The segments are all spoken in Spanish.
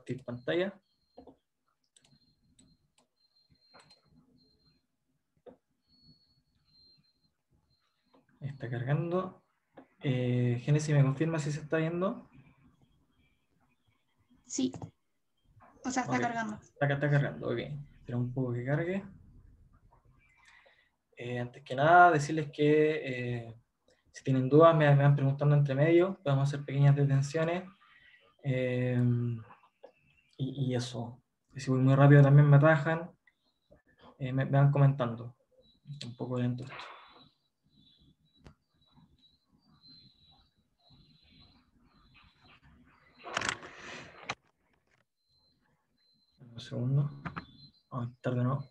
compartir pantalla. Está cargando. Génesis, ¿me confirma si se está viendo? Sí. O sea, está Okay. cargando. Está cargando, ok. Espera un poco que cargue. Antes que nada, decirles que si tienen dudas me van preguntando entre medio, podemos hacer pequeñas detenciones. Y eso. Si voy muy rápido también me atajan, me van comentando. Un poco lento esto. Un segundo. Vamos a intentar de nuevo.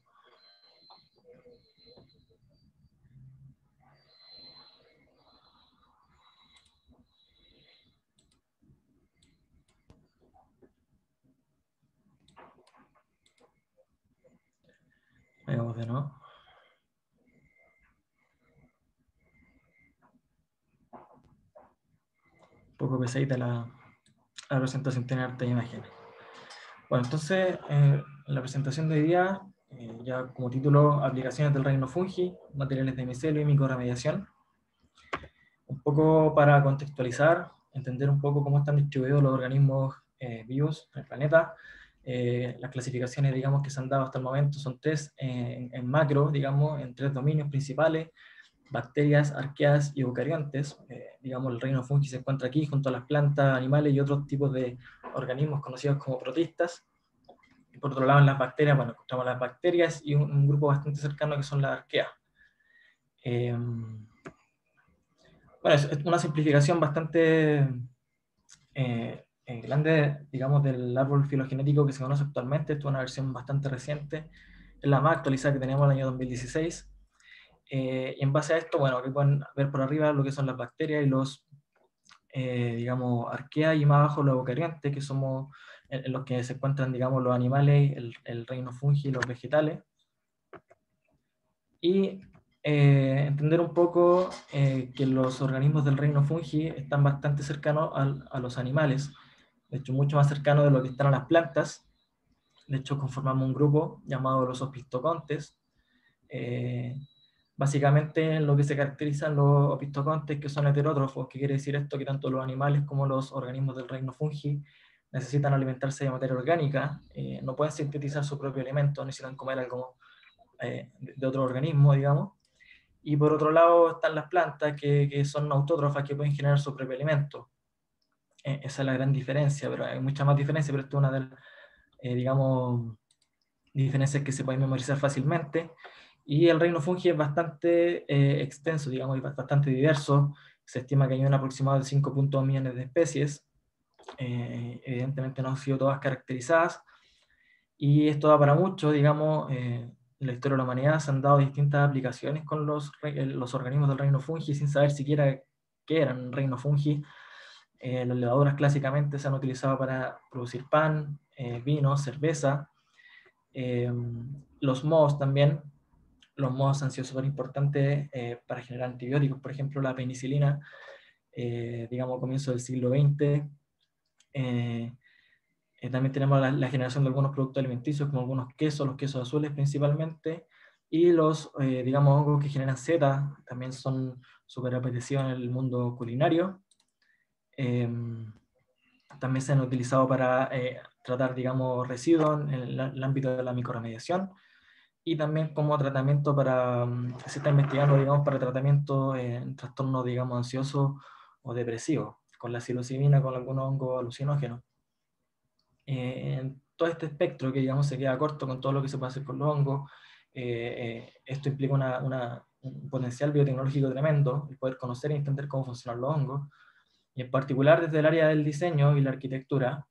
Ahí vamos de nuevo. Un poco pesadita la presentación, tiene harta imágenes. Bueno, entonces, la presentación de hoy día, ya como título, aplicaciones del reino fungi, materiales de micelio y microremediación. Un poco para contextualizar, entender un poco cómo están distribuidos los organismos vivos en el planeta. Las clasificaciones, digamos, que se han dado hasta el momento son tres en macro, digamos, en tres dominios principales: bacterias, arqueas y eucariontes. Digamos, el reino fungi se encuentra aquí junto a las plantas, animales y otros tipos de organismos conocidos como protistas. Y por otro lado, en las bacterias, bueno, encontramos las bacterias y un grupo bastante cercano que son las arqueas. Bueno, es una simplificación bastante grande, digamos, del árbol filogenético que se conoce actualmente. Esto es una versión bastante reciente, es la más actualizada que teníamos en el año 2016. Y en base a esto, bueno, aquí pueden ver por arriba lo que son las bacterias y los, digamos, arqueas, y más abajo los eucariontes, que somos en los que se encuentran, digamos, los animales, el reino fungi y los vegetales. Y entender un poco que los organismos del reino fungi están bastante cercanos a los animales, de hecho mucho más cercanos de lo que están a las plantas. De hecho conformamos un grupo llamado los opistocontes. Básicamente en lo que se caracterizan los opistocontes, que son heterótrofos, que quiere decir esto, que tanto los animales como los organismos del reino fungi necesitan alimentarse de materia orgánica, no pueden sintetizar su propio alimento, necesitan comer algo de otro organismo, digamos. Y por otro lado están las plantas que son autótrofas, que pueden generar su propio alimento. Esa es la gran diferencia, pero hay mucha más diferencia, pero esto es una de las, digamos, diferencias que se pueden memorizar fácilmente. Y el reino fungi es bastante extenso, digamos, y bastante diverso. Se estima que hay un aproximado de 5.2 millones de especies. Evidentemente no han sido todas caracterizadas, y esto da para mucho, digamos. En la historia de la humanidad se han dado distintas aplicaciones con los organismos del reino fungi sin saber siquiera qué eran reino fungi. Las levaduras clásicamente se han utilizado para producir pan, vino, cerveza. Los mohos también. Los mohos han sido súper importantes para generar antibióticos. Por ejemplo, la penicilina, digamos, a comienzos del siglo XX. También tenemos la generación de algunos productos alimenticios, como algunos quesos, los quesos azules principalmente, y los, digamos, hongos que generan seta, también son súper apetecidos en el mundo culinario. También se han utilizado para tratar, digamos, residuos en el ámbito de la microremediación, y también como tratamiento para, se está investigando, digamos, para tratamiento en trastornos, digamos, ansiosos o depresivos, con la psilocibina, con algunos hongos alucinógenos. En todo este espectro que, digamos, se queda corto con todo lo que se puede hacer con los hongos. Esto implica un potencial biotecnológico tremendo, el poder conocer e entender cómo funcionan los hongos, y en particular desde el área del diseño y la arquitectura.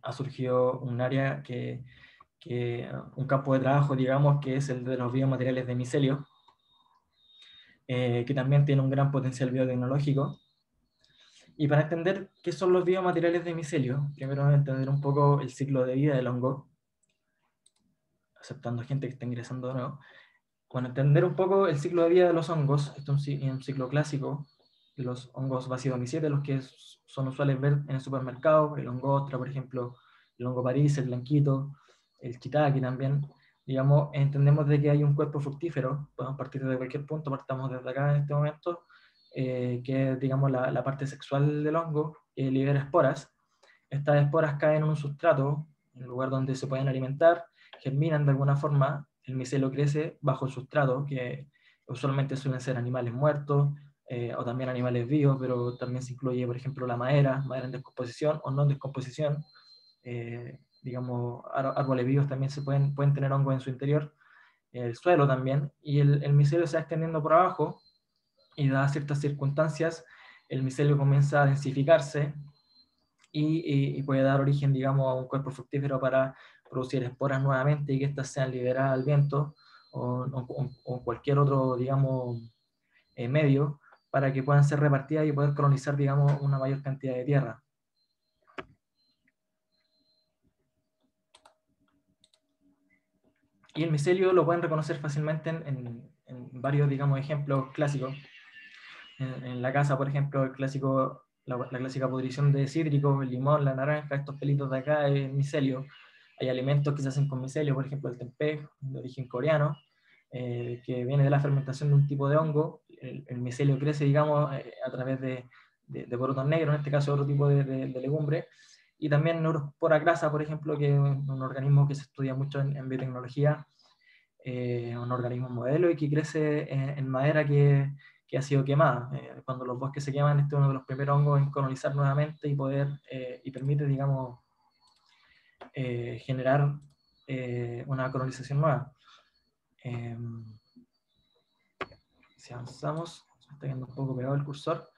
Ha surgido un área un campo de trabajo, digamos, que es el de los biomateriales de micelio, que también tiene un gran potencial biotecnológico. Y para entender qué son los biomateriales de micelio, primero entender un poco el ciclo de vida del hongo, aceptando gente que está ingresando de nuevo. Bueno, entender un poco el ciclo de vida de los hongos. Esto es un ciclo clásico, los hongos Basidomycetes, los que son usuales ver en el supermercado, el hongo ostra, por ejemplo, el hongo París, el blanquito, el shiitake también. Digamos, entendemos de que hay un cuerpo fructífero, podemos partir de cualquier punto, partamos desde acá en este momento, que es, digamos, la parte sexual del hongo, que libera esporas. Estas esporas caen en un sustrato, en un lugar donde se pueden alimentar, germinan de alguna forma, el micelio crece bajo el sustrato, que usualmente suelen ser animales muertos, o también animales vivos, pero también se incluye, por ejemplo, la madera en descomposición o no en descomposición. Digamos, árboles vivos también pueden tener hongos en su interior, el suelo también, y el micelio se va extendiendo por abajo, y dadas ciertas circunstancias, el micelio comienza a densificarse, y puede dar origen, digamos, a un cuerpo fructífero para producir esporas nuevamente y que éstas sean liberadas al viento o cualquier otro, digamos, medio, para que puedan ser repartidas y poder colonizar, digamos, una mayor cantidad de tierra. Y el micelio lo pueden reconocer fácilmente en varios, digamos, ejemplos clásicos. En la casa, por ejemplo, la clásica pudrición de cítricos, el limón, la naranja, estos pelitos de acá es micelio. Hay alimentos que se hacen con micelio, por ejemplo, el tempeh, de origen coreano, que viene de la fermentación de un tipo de hongo. El micelio crece, digamos, a través de porotos negros, en este caso otro tipo de legumbre. Y también Neurospora crassa, por ejemplo, que es un organismo que se estudia mucho en biotecnología, un organismo modelo y que crece en madera que ha sido quemada. Cuando los bosques se queman, este es uno de los primeros hongos en colonizar nuevamente y poder, y permite, digamos, generar una colonización nueva. Si avanzamos, se está viendo un poco pegado el cursor,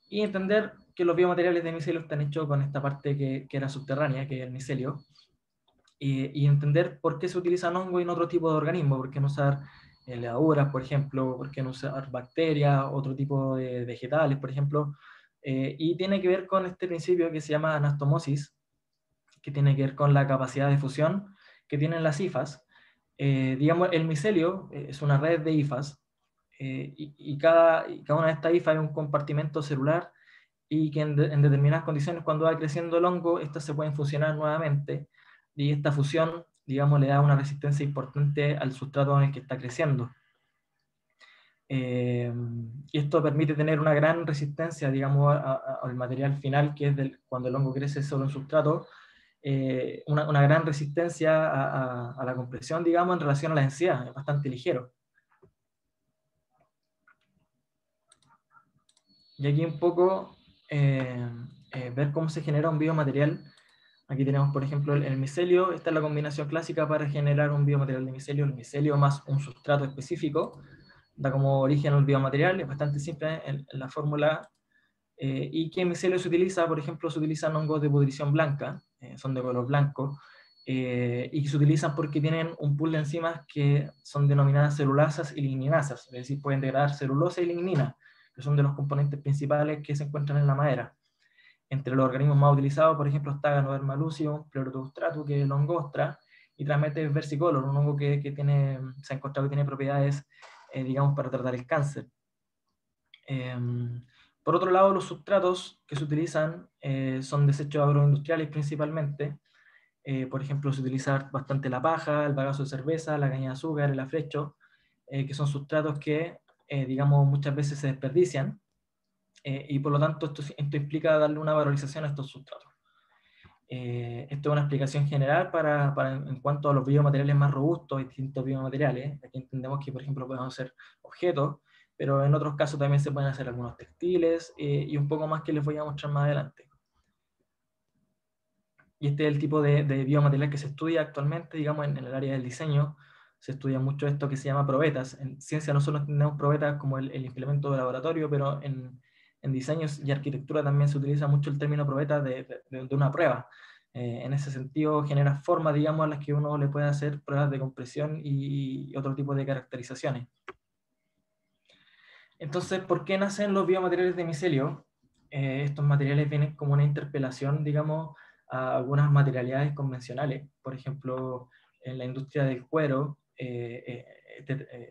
y entender que los biomateriales de micelio están hechos con esta parte que era subterránea, que es el micelio, y entender por qué se utilizan hongos en otro tipo de organismos, por qué no usar levaduras, por ejemplo, por qué no usar bacterias, otro tipo de vegetales, por ejemplo, y tiene que ver con este principio que se llama anastomosis, que tiene que ver con la capacidad de fusión que tienen las hifas. Digamos, el micelio es una red de hifas, y cada una de estas hifas es un compartimento celular, y que en determinadas condiciones, cuando va creciendo el hongo, estas se pueden fusionar nuevamente, y esta fusión, digamos, le da una resistencia importante al sustrato en el que está creciendo. Y esto permite tener una gran resistencia, digamos, al material final, que es cuando el hongo crece sobre un sustrato, una gran resistencia a la compresión, digamos, en relación a la densidad, es bastante ligero. Y aquí un poco ver cómo se genera un biomaterial. Aquí tenemos, por ejemplo, el micelio. Esta es la combinación clásica para generar un biomaterial de micelio. El micelio más un sustrato específico da como origen al biomaterial. Es bastante simple en la fórmula. ¿Y qué micelio se utiliza? Por ejemplo, se utilizan hongos de pudrición blanca, son de color blanco, y se utilizan porque tienen un pool de enzimas que son denominadas celulasas y ligninasas, es decir, pueden degradar celulosa y lignina, que son de los componentes principales que se encuentran en la madera. Entre los organismos más utilizados, por ejemplo, está Ganoderma lucium, Pleurotus stratu, que es el hongo ostra, y Trametes versicolor, un hongo que se ha encontrado que tiene propiedades, digamos, para tratar el cáncer. Por otro lado, los sustratos que se utilizan son desechos agroindustriales principalmente. Por ejemplo, se utiliza bastante la paja, el bagazo de cerveza, la caña de azúcar, el afrecho, que son sustratos que, digamos, muchas veces se desperdician, y por lo tanto esto implica darle una valorización a estos sustratos. Esto es una explicación general en cuanto a los biomateriales más robustos, distintos biomateriales. Aquí entendemos que, por ejemplo, podemos hacer objetos, pero en otros casos también se pueden hacer algunos textiles, y un poco más que les voy a mostrar más adelante. Y este es el tipo de biomaterial que se estudia actualmente, digamos, en el área del diseño. Se estudia mucho esto que se llama probetas. En ciencia no solo entendemos probetas como el implemento de laboratorio, pero en diseños y arquitectura también se utiliza mucho el término probeta de una prueba. En ese sentido genera formas, digamos, a las que uno le puede hacer pruebas de compresión y otro tipo de caracterizaciones. Entonces, ¿por qué nacen los biomateriales de micelio? Estos materiales vienen como una interpelación, digamos, a algunas materialidades convencionales. Por ejemplo, en la industria del cuero,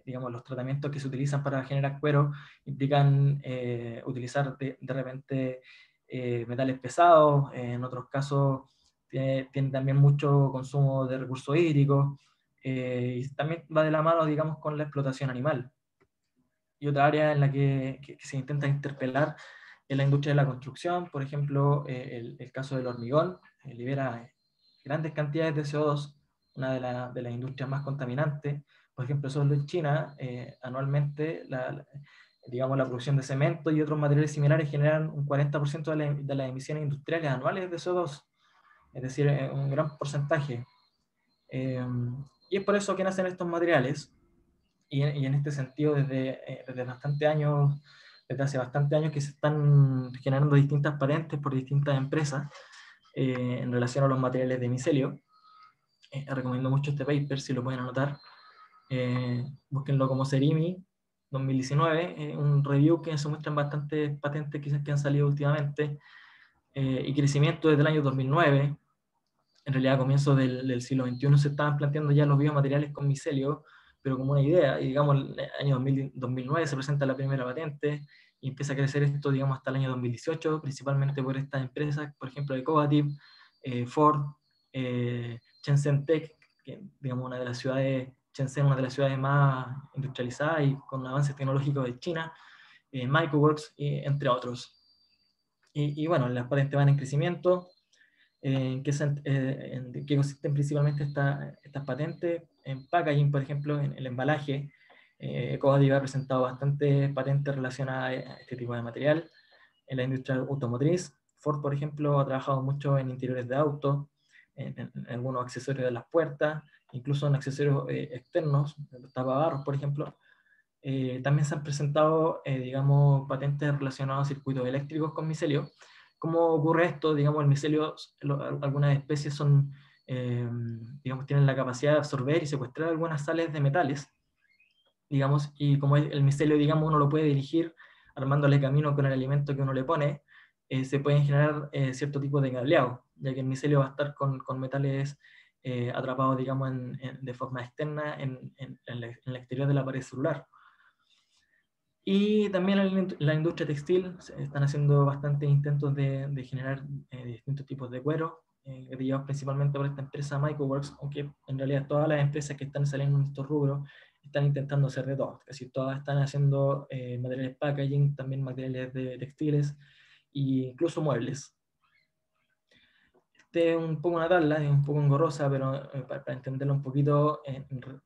digamos, los tratamientos que se utilizan para generar cuero implican utilizar de repente metales pesados, en otros casos tiene también mucho consumo de recursos hídricos, y también va de la mano, digamos, con la explotación animal. Y otra área en la que se intenta interpelar es la industria de la construcción. Por ejemplo, el caso del hormigón libera grandes cantidades de CO2, una de las industrias más contaminantes. Por ejemplo, solo en China, anualmente, digamos, la producción de cemento y otros materiales similares generan un 40% de las emisiones industriales anuales de CO2, es decir, un gran porcentaje. Y es por eso que nacen estos materiales, y en este sentido, desde hace bastante años que se están generando distintas patentes por distintas empresas en relación a los materiales de micelio. Recomiendo mucho este paper, si lo pueden anotar. Búsquenlo como Serimi 2019, un review que se muestran bastantes patentes que han salido últimamente, y crecimiento desde el año 2009. En realidad a comienzos del siglo XXI se estaban planteando ya los biomateriales con micelio, pero como una idea, y digamos, el año 2009 se presenta la primera patente, y empieza a crecer esto, digamos, hasta el año 2018, principalmente por estas empresas, por ejemplo, Ecovative, Ford, Shenzhen Tech, que, digamos, una de las ciudades, Shenzhen, una de las ciudades más industrializadas y con avances tecnológicos de China, Microworks, entre otros. Y bueno, las patentes van en crecimiento. ¿En qué consisten principalmente estas patentes? En packaging, por ejemplo, en el embalaje. Ecovadis ha presentado bastantes patentes relacionadas a este tipo de material. En la industria automotriz, Ford, por ejemplo, ha trabajado mucho en interiores de autos, en algunos accesorios de las puertas, incluso en accesorios externos, los tapabarros, por ejemplo. También se han presentado, digamos, patentes relacionados a circuitos eléctricos con micelio. ¿Cómo ocurre esto? Digamos, el micelio, algunas especies son, digamos, tienen la capacidad de absorber y secuestrar algunas sales de metales, digamos, y como el micelio, digamos, uno lo puede dirigir armándole camino con el alimento que uno le pone, se pueden generar cierto tipo de cableado, ya que el micelio va a estar con metales atrapados, digamos, de forma externa en el exterior de la pared celular. Y también en la industria textil se están haciendo bastantes intentos de generar distintos tipos de cuero, derivados principalmente por esta empresa Microworks, aunque en realidad todas las empresas que están saliendo en estos rubros están intentando hacer de todo. Es decir, todas están haciendo materiales packaging, también materiales de textiles e incluso muebles. Este es un poco una tabla, es un poco engorrosa, pero para entenderlo un poquito,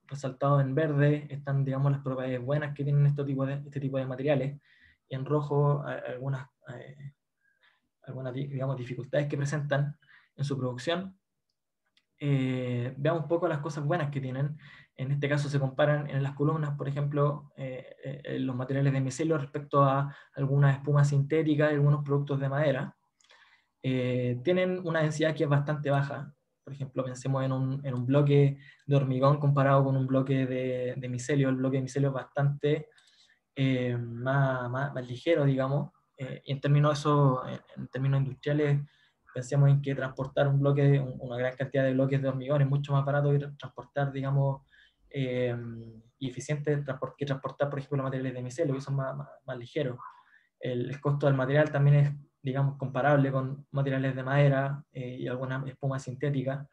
resaltado en verde están, digamos, las propiedades buenas que tienen este tipo de materiales, y en rojo algunas, digamos, dificultades que presentan en su producción. Veamos un poco las cosas buenas que tienen. En este caso se comparan en las columnas, por ejemplo, los materiales de micelio respecto a algunas espumas sintéticas y algunos productos de madera. Tienen una densidad que es bastante baja. Por ejemplo, pensemos en un bloque de hormigón comparado con un bloque de micelio. El bloque de micelio es bastante más ligero, digamos. Y en términos industriales, pensemos en que transportar una gran cantidad de bloques de hormigón es mucho más barato que transportar, digamos, y eficiente que transportar, por ejemplo, materiales de micelio, que son más ligeros. El costo del material también es, digamos, comparable con materiales de madera y algunas espumas sintéticas.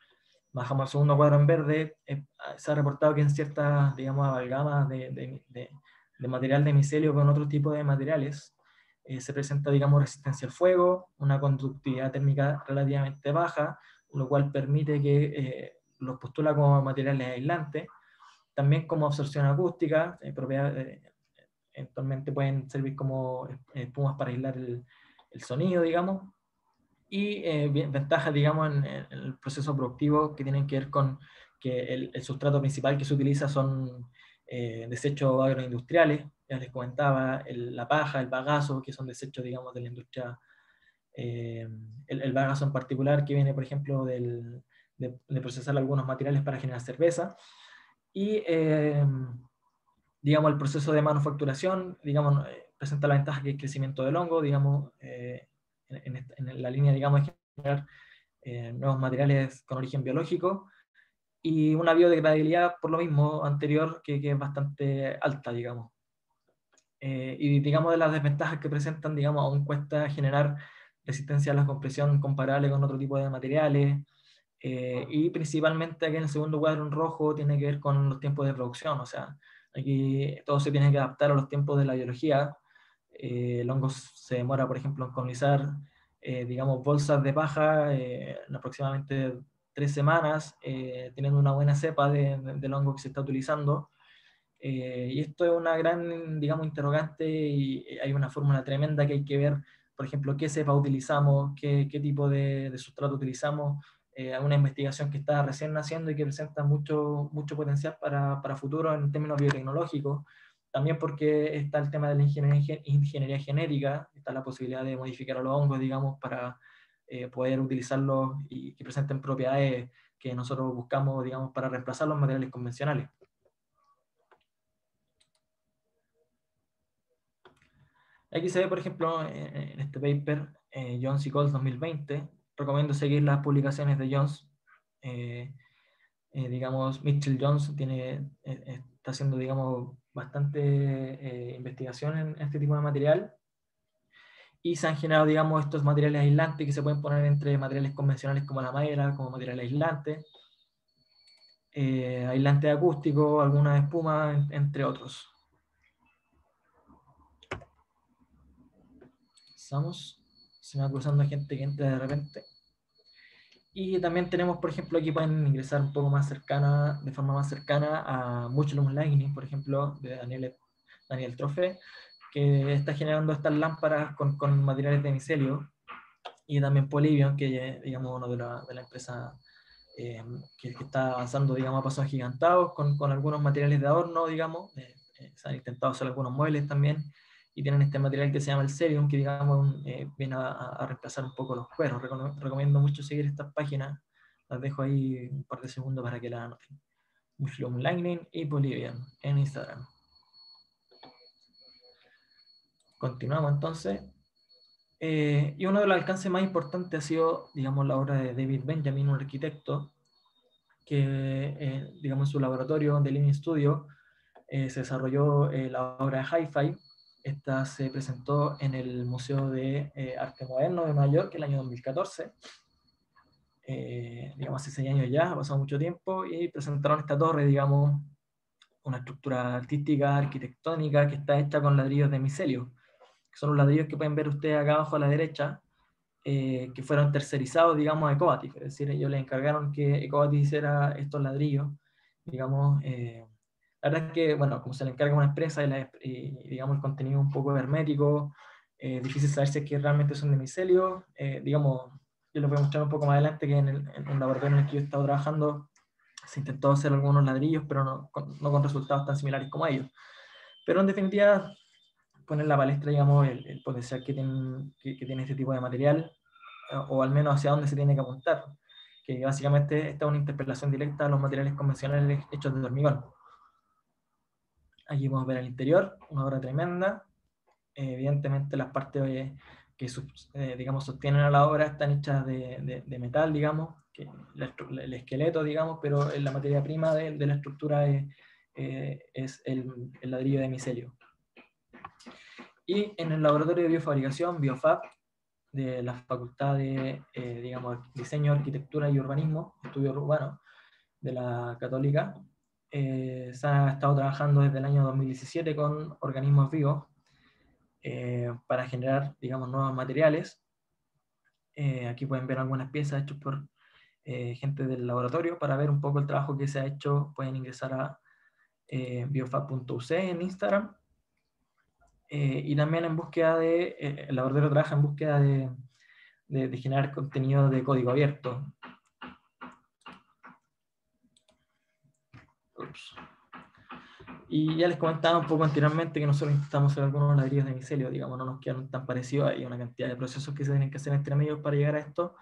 Bajamos al segundo cuadro en verde, se ha reportado que en ciertas, digamos, amalgamas de material de micelio con otro tipo de materiales, se presenta, digamos, resistencia al fuego, una conductividad térmica relativamente baja, lo cual permite que los postula como materiales aislantes, también como absorción acústica, propiedades eventualmente pueden servir como espumas para aislar el sonido, digamos, y ventajas, digamos, en el proceso productivo que tienen que ver con que el sustrato principal que se utiliza son desechos agroindustriales, ya les comentaba, la paja, el bagazo, que son desechos, digamos, de la industria, el bagazo en particular, que viene, por ejemplo, de procesar algunos materiales para generar cerveza, y digamos, el proceso de manufacturación, digamos, presenta la ventaja que es el crecimiento del hongo, digamos, en la línea, digamos, de generar nuevos materiales con origen biológico, y una biodegradabilidad por lo mismo anterior que es bastante alta, digamos. Y digamos de las desventajas que presentan, digamos, aún cuesta generar resistencia a la compresión comparable con otro tipo de materiales, y principalmente aquí en el segundo cuadro en rojo tiene que ver con los tiempos de producción, o sea, aquí todo se tiene que adaptar a los tiempos de la biología. El hongo se demora, por ejemplo, en colonizar, digamos, bolsas de paja en aproximadamente 3 semanas, teniendo una buena cepa del hongo que se está utilizando. Y esto es una gran, digamos, interrogante y hay una fórmula tremenda que hay que ver, por ejemplo, qué cepa utilizamos, qué tipo de sustrato utilizamos. Una investigación que está recién naciendo y que presenta mucho potencial para futuro en términos biotecnológicos. También porque está el tema de la ingeniería genética, está la posibilidad de modificar a los hongos, digamos, para poder utilizarlos y que presenten propiedades que nosotros buscamos, digamos, para reemplazar los materiales convencionales. Aquí se ve, por ejemplo, en este paper, Jones y Coles 2020. Recomiendo seguir las publicaciones de Jones. Digamos, Mitchell Jones está haciendo, digamos, bastante investigación en este tipo de material. Y se han generado, digamos, estos materiales aislantes que se pueden poner entre materiales convencionales como la madera, como material aislante, aislante acústico, alguna espuma, entre otros. Pasamos. Se me va cruzando gente que entra de repente. Y también tenemos, por ejemplo, aquí pueden ingresar un poco más cercana, de forma más cercana a Mushroom Lightning, por ejemplo, de Daniel Trofe, que está generando estas lámparas con materiales de micelio, y también Polybion, que es, digamos, uno de la empresa que está avanzando, digamos, a pasos agigantados con algunos materiales de adorno, digamos. Se han intentado hacer algunos muebles también, y tienen este material que se llama el Cerium, que, digamos, viene a reemplazar un poco los cueros. Recomiendo mucho seguir estas páginas, las dejo ahí un par de segundos para que la anoten. Mushroom Lightning y Polybion en Instagram. Continuamos entonces. Y uno de los alcances más importantes ha sido, digamos, la obra de David Benjamin, un arquitecto, que, digamos, en su laboratorio de Living Studio se desarrolló la obra de Hi-Fi. Esta se presentó en el Museo de Arte Moderno de Nueva York el año 2014. Digamos, hace 6 años ya, ha pasado mucho tiempo, y presentaron esta torre, digamos, una estructura artística, arquitectónica, que está hecha con ladrillos de micelio, que son los ladrillos que pueden ver ustedes acá abajo a la derecha, que fueron tercerizados, digamos, a Ecovatif. Es decir, ellos les encargaron que Ecovatif hiciera estos ladrillos, digamos. La verdad es que, bueno, como se le encarga a una empresa y digamos, el contenido es un poco hermético, difícil saber si es que realmente son de micelio. Digamos, yo les voy a mostrar un poco más adelante que en un laboratorio en el que yo he estado trabajando se intentó hacer algunos ladrillos, pero no con resultados tan similares como ellos. Pero en definitiva, poner en la palestra, digamos, el potencial que tiene este tipo de material, o al menos hacia dónde se tiene que apuntar, que básicamente esta es una interpelación directa a los materiales convencionales hechos de hormigón. Aquí podemos ver el interior, una obra tremenda. Evidentemente las partes que digamos, sostienen a la obra están hechas de metal, digamos, que el esqueleto, digamos, pero la materia prima de la estructura es el ladrillo de micelio. Y en el laboratorio de biofabricación, BioFab, de la Facultad de, digamos, Diseño, Arquitectura y Urbanismo, Estudio Urbano, de la Católica, se ha estado trabajando desde el año 2017 con organismos vivos para generar, digamos, nuevos materiales. Aquí pueden ver algunas piezas hechas por gente del laboratorio. Para ver un poco el trabajo que se ha hecho, pueden ingresar a biofab.uc en Instagram. Y también en búsqueda el laboratorio trabaja en búsqueda de generar contenido de código abierto. Ups. Y ya les comentaba un poco anteriormente que nosotros intentamos hacer algunos ladrillos de micelio, digamos, no nos quedan tan parecidos. Hay una cantidad de procesos que se tienen que hacer entre medios para llegar a esto.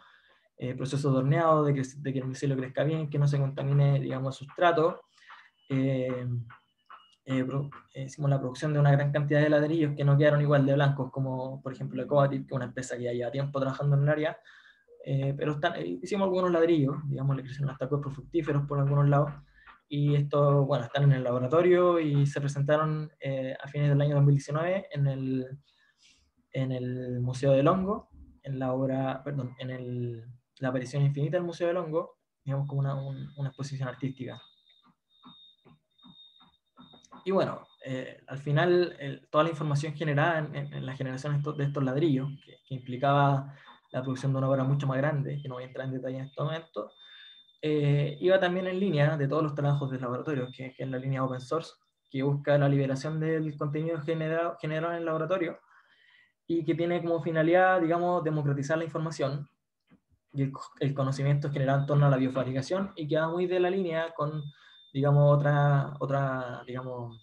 Procesos de horneado, de que el micelio crezca bien, que no se contamine, digamos, el sustrato. Hicimos la producción de una gran cantidad de ladrillos que no quedaron igual de blancos, como por ejemplo Ecovatif, que es una empresa que ya lleva tiempo trabajando en el área. pero hicimos algunos ladrillos, digamos, le crecieron hasta cuerpos fructíferos por algunos lados, y estos, bueno, están en el laboratorio y se presentaron a fines del año 2019 en el Museo del Hongo, en la obra, perdón, la aparición infinita del Museo del Hongo, digamos, como una exposición artística. Y bueno, al final, toda la información generada en la generación de estos ladrillos, que implicaba la producción de una obra mucho más grande, que no voy a entrar en detalle en este momento, iba también en línea de todos los trabajos de laboratorio, que es la línea open source, que busca la liberación del contenido generado en el laboratorio, y que tiene como finalidad, digamos, democratizar la información y el conocimiento generado en torno a la biofabricación, y que va muy de la línea con, digamos, digamos,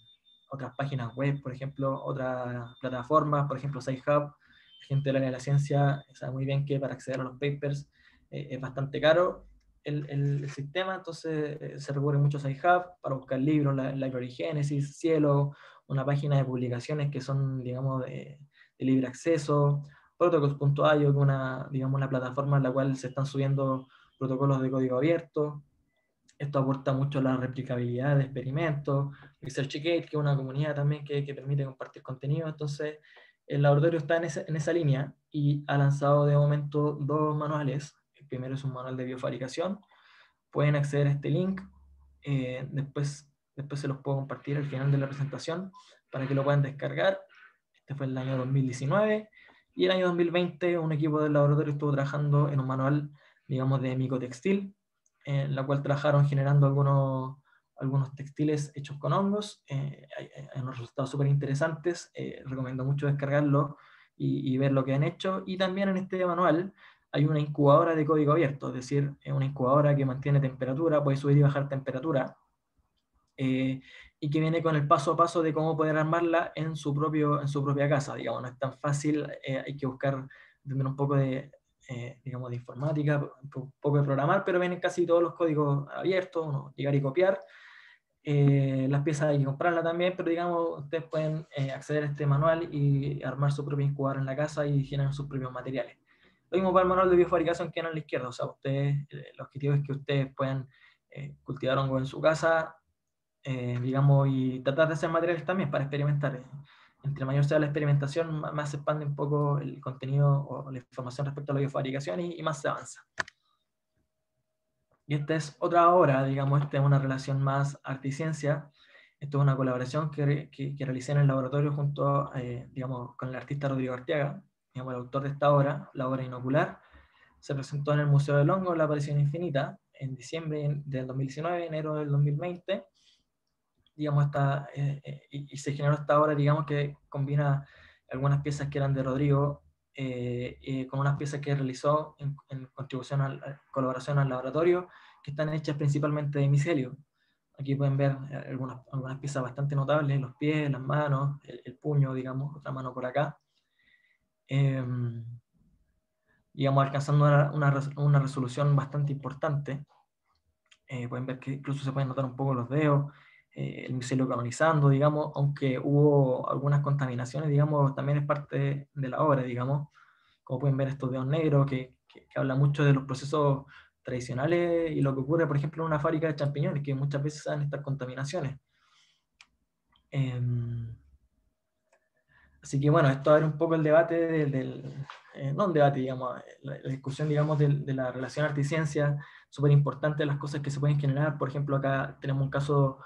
otras páginas web, por ejemplo, otras plataformas, por ejemplo, SciHub. La gente del área de la ciencia sabe muy bien que para acceder a los papers es bastante caro el sistema, entonces se recurre mucho a SciHub para buscar libros, la Library Genesis, Cielo, una página de publicaciones que son, digamos, de libre acceso, Protocols.io, que es digamos, una plataforma en la cual se están subiendo protocolos de código abierto. Esto aporta mucho a la replicabilidad de experimentos. ResearchGate, que es una comunidad también que permite compartir contenido. Entonces, el laboratorio está en esa línea y ha lanzado de momento 2 manuales. El primero es un manual de biofabricación. Pueden acceder a este link. Después se los puedo compartir al final de la presentación para que lo puedan descargar. Este fue el año 2019. Y el año 2020 un equipo del laboratorio estuvo trabajando en un manual, digamos, de micotextil, en la cual trabajaron generando algunos textiles hechos con hongos. Hay unos resultados súper interesantes. Recomiendo mucho descargarlo y ver lo que han hecho. Y también en este manual hay una incubadora de código abierto, es decir, una incubadora que mantiene temperatura, puede subir y bajar temperatura, y que viene con el paso a paso de cómo poder armarla en su propia casa. Digamos, no es tan fácil, hay que buscar entender un poco digamos, de informática, un poco de programar, pero vienen casi todos los códigos abiertos, uno llegar y copiar. Las piezas hay que comprarlas también, pero digamos, ustedes pueden acceder a este manual y armar su propia incubadora en la casa y generar sus propios materiales. Lo mismo para el manual de biofabricación que en a la izquierda, o sea, el objetivo es que ustedes puedan cultivar hongos en su casa, digamos, y tratar de hacer materiales también para experimentar. Entre mayor sea la experimentación, más se expande un poco el contenido o la información respecto a la biofabricación y más se avanza. Y esta es otra obra, digamos, esta es una relación más arte y ciencia. Esto es una colaboración que realicé en el laboratorio junto, digamos, con el artista Rodrigo Arteaga, digamos, el autor de esta obra, la obra Inocular. Se presentó en el Museo del Hongo, La Aparición Infinita, en diciembre del 2019, enero del 2020. Digamos, y se generó esta obra, digamos, que combina algunas piezas que eran de Rodrigo con unas piezas que realizó en contribución colaboración al laboratorio, que están hechas principalmente de micelio. Aquí pueden ver algunas piezas bastante notables, los pies, las manos, el puño, digamos, otra mano por acá. Digamos, alcanzando una resolución bastante importante. Pueden ver que incluso se pueden notar un poco los dedos, el micelio canonizando, digamos, aunque hubo algunas contaminaciones, digamos, también es parte de la obra, digamos, como pueden ver estos dedos negros, que habla mucho de los procesos tradicionales y lo que ocurre, por ejemplo, en una fábrica de champiñones, que muchas veces dan estas contaminaciones. Así que bueno, esto era un poco el debate no un debate, digamos, la discusión, digamos, de la relación arte y ciencia, súper importante, las cosas que se pueden generar. Por ejemplo, acá tenemos un caso,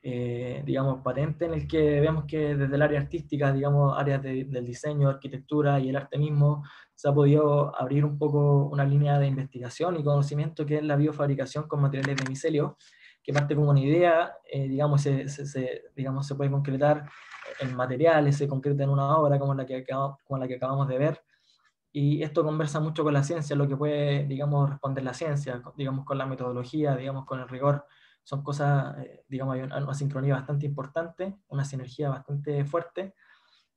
digamos, patente en el que vemos que desde el área artística, digamos, áreas del diseño, arquitectura y el arte mismo, se ha podido abrir un poco una línea de investigación y conocimiento que es la biofabricación con materiales de micelio, que parte como una idea, digamos, digamos, se puede concretar en materiales, se concreta en una obra como la que acabamos de ver, y esto conversa mucho con la ciencia, lo que puede, digamos, responder la ciencia, digamos, con la metodología, digamos, con el rigor. Son cosas, digamos, hay una sincronía bastante importante, una sinergia bastante fuerte,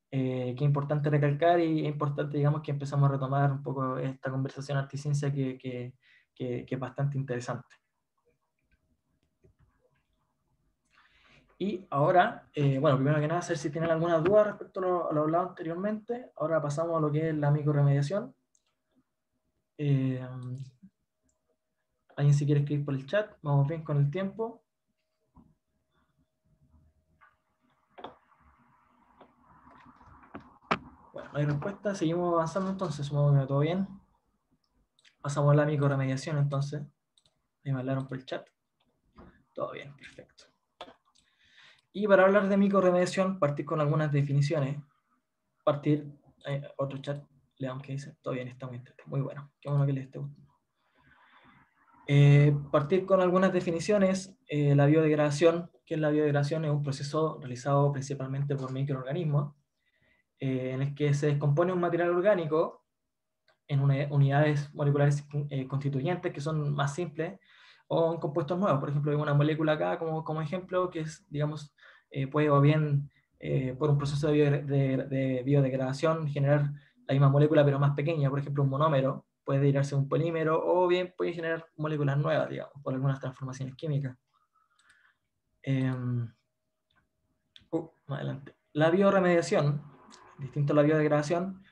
que es importante recalcar, y es importante, digamos, que empezamos a retomar un poco esta conversación arte-ciencia que es bastante interesante. Y ahora, bueno, primero que nada, saber si tienen alguna duda respecto a lo hablado anteriormente. Ahora pasamos a lo que es la microremediación. ¿Alguien si quiere escribir por el chat? Vamos bien con el tiempo. Bueno, no hay respuesta. Seguimos avanzando entonces. Supongo que todo bien. Pasamos a la microremediación entonces. Me hablaron por el chat. Todo bien, perfecto. Y para hablar de microremediación, partir con algunas definiciones. Otro chat, leamos qué dice. Todo bien, está muy entretenido. Muy bueno. Qué bueno que les esté gustando. Partir con algunas definiciones. La biodegradación. ¿Qué es la biodegradación? Es un proceso realizado principalmente por microorganismos, en el que se descompone un material orgánico en unidades moleculares constituyentes que son más simples, o en compuestos nuevos. Por ejemplo, hay una molécula acá como ejemplo que es, digamos, puede o bien por un proceso de biodegradación generar la misma molécula pero más pequeña, por ejemplo un monómero, puede degradarse un polímero, o bien puede generar moléculas nuevas, digamos, por algunas transformaciones químicas. Más adelante. La bioremediación, distinto a la biodegradación,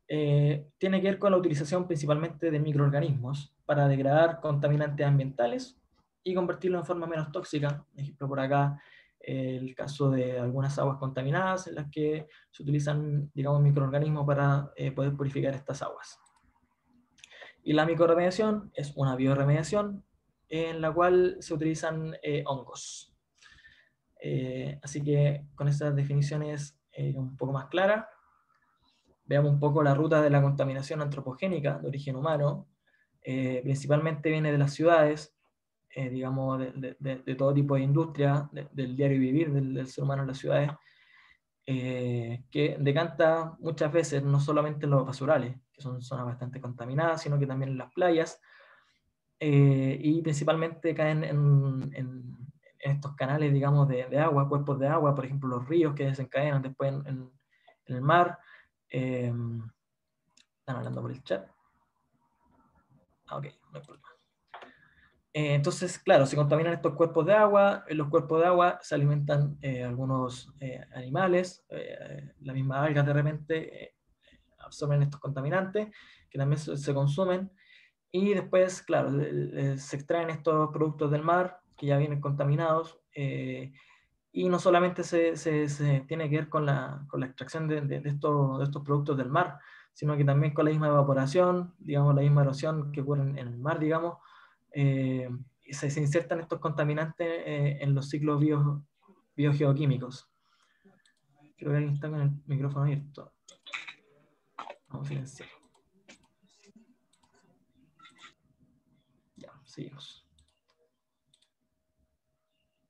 tiene que ver con la utilización principalmente de microorganismos para degradar contaminantes ambientales y convertirlos en forma menos tóxica. Por ejemplo, por acá el caso de algunas aguas contaminadas en las que se utilizan, digamos, microorganismos para poder purificar estas aguas. Y la microremediación es una bioremediación en la cual se utilizan hongos. Así que con estas definiciones un poco más claras, veamos un poco la ruta de la contaminación antropogénica de origen humano. Principalmente viene de las ciudades, digamos, de todo tipo de industria, del diario vivir del ser humano en las ciudades, que decanta muchas veces no solamente en los basurales, que son zonas bastante contaminadas, sino que también en las playas, y principalmente caen en estos canales, digamos, de agua, cuerpos de agua, por ejemplo, los ríos que desencadenan después en el mar. Están hablando por el chat. Ok, no hay problema. Entonces, claro, se contaminan estos cuerpos de agua. En los cuerpos de agua se alimentan algunos animales. Las mismas algas de repente absorben estos contaminantes que también se consumen. Y después, claro, se extraen estos productos del mar que ya vienen contaminados. Y no solamente se tiene que ver con la extracción de estos productos del mar, sino que también con la misma evaporación, digamos, la misma erosión que ocurre en el mar, digamos, se insertan estos contaminantes en los ciclos biogeoquímicos. Creo que alguien está con el micrófono abierto. Vamos a silenciar. Ya, seguimos.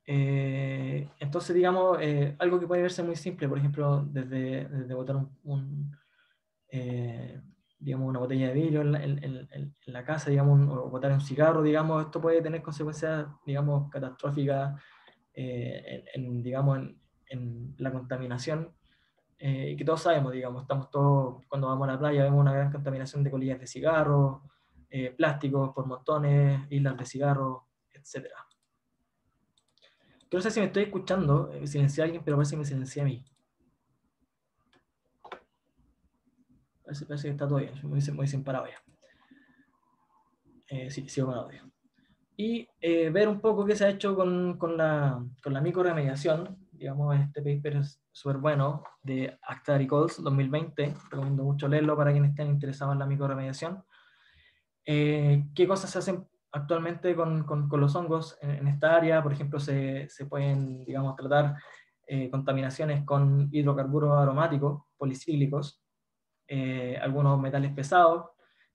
Entonces, digamos, algo que puede verse muy simple, por ejemplo, desde botar digamos, una botella de vidrio en la casa, digamos, o botar un cigarro, digamos, esto puede tener consecuencias, digamos, catastróficas, digamos, en la contaminación, y que todos sabemos, digamos, estamos todos, cuando vamos a la playa, vemos una gran contaminación de colillas de cigarros, plásticos por montones, islas de cigarros, etc. Que no sé si me estoy escuchando, silencié a alguien, pero parece que me silencié a mí. Parece que está todo bien, muy sin parado ya. Sí, sigo con audio. Y ver un poco qué se ha hecho con la microremediación. Digamos, este paper es súper bueno, de Akhtar y Coles, 2020. Recomiendo mucho leerlo para quienes estén interesados en la microremediación. ¿Qué cosas se hacen actualmente con los hongos en esta área? Por ejemplo, se pueden, digamos, tratar contaminaciones con hidrocarburos aromáticos, policíclicos, algunos metales pesados,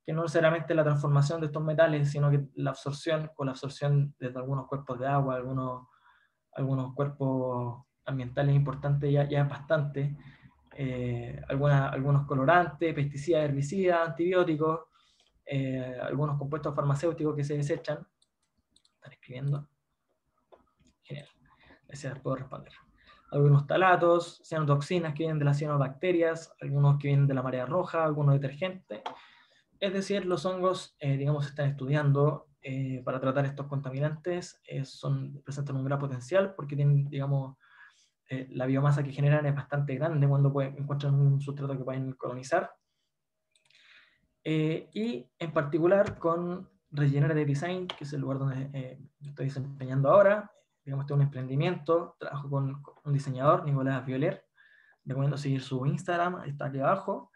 que no necesariamente la transformación de estos metales, sino que la absorción, con la absorción de algunos cuerpos de agua, algunos cuerpos ambientales importantes ya es bastante. Algunos colorantes, pesticidas, herbicidas, antibióticos, algunos compuestos farmacéuticos que se desechan. ¿Están escribiendo? Genial. Gracias, puedo responder. Algunos talatos, cianotoxinas que vienen de las cianobacterias, algunos que vienen de la marea roja, algunos detergentes. Es decir, los hongos, digamos, se están estudiando para tratar estos contaminantes, presentan un gran potencial porque tienen, digamos, la biomasa que generan es bastante grande cuando encuentran un sustrato que pueden colonizar. y en particular con Regenerative Design, que es el lugar donde estoy desempeñando ahora. Digamos, este es un emprendimiento, trabajo con un diseñador, Nicolás Violer, recomiendo seguir su Instagram, está aquí abajo.